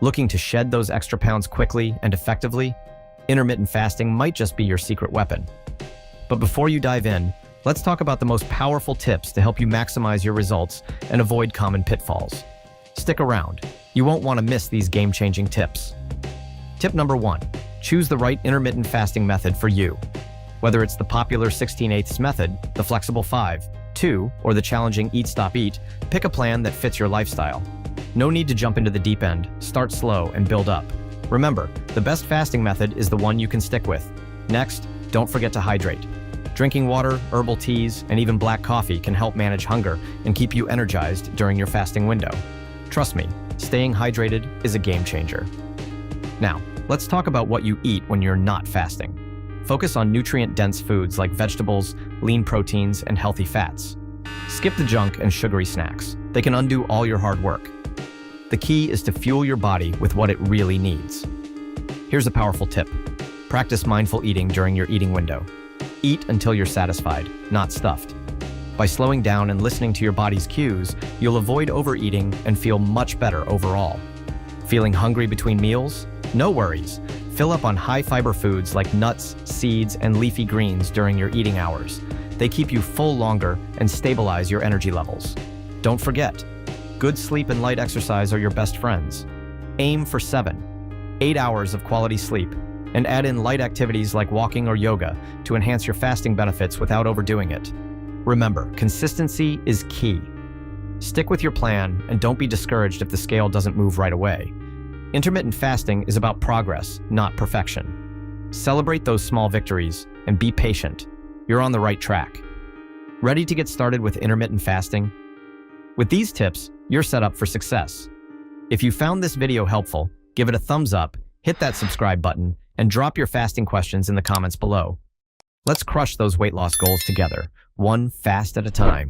Looking to shed those extra pounds quickly and effectively? Intermittent fasting might just be your secret weapon. But before you dive in, let's talk about the most powerful tips to help you maximize your results and avoid common pitfalls. Stick around. You won't want to miss these game-changing tips. Tip number 1. Choose the right intermittent fasting method for you. Whether it's the popular 16/8 method, the flexible 5-2, or the challenging Eat-Stop-Eat, pick a plan that fits your lifestyle. No need to jump into the deep end. Start slow and build up. Remember, the best fasting method is the one you can stick with. Next, don't forget to hydrate. Drinking water, herbal teas, and even black coffee can help manage hunger and keep you energized during your fasting window. Trust me, staying hydrated is a game changer. Now, let's talk about what you eat when you're not fasting. Focus on nutrient-dense foods like vegetables, lean proteins, and healthy fats. Skip the junk and sugary snacks. They can undo all your hard work. The key is to fuel your body with what it really needs. Here's a powerful tip. Practice mindful eating during your eating window. Eat until you're satisfied, not stuffed. By slowing down and listening to your body's cues, you'll avoid overeating and feel much better overall. Feeling hungry between meals? No worries. Fill up on high-fiber foods like nuts, seeds, and leafy greens during your eating hours. They keep you full longer and stabilize your energy levels. Don't forget, good sleep and light exercise are your best friends. Aim for 7-8 hours of quality sleep, and add in light activities like walking or yoga to enhance your fasting benefits without overdoing it. Remember, consistency is key. Stick with your plan and don't be discouraged if the scale doesn't move right away. Intermittent fasting is about progress, not perfection. Celebrate those small victories and be patient. You're on the right track. Ready to get started with intermittent fasting? With these tips, you're set up for success. If you found this video helpful, give it a thumbs up, hit that subscribe button, and drop your fasting questions in the comments below. Let's crush those weight loss goals together, one fast at a time.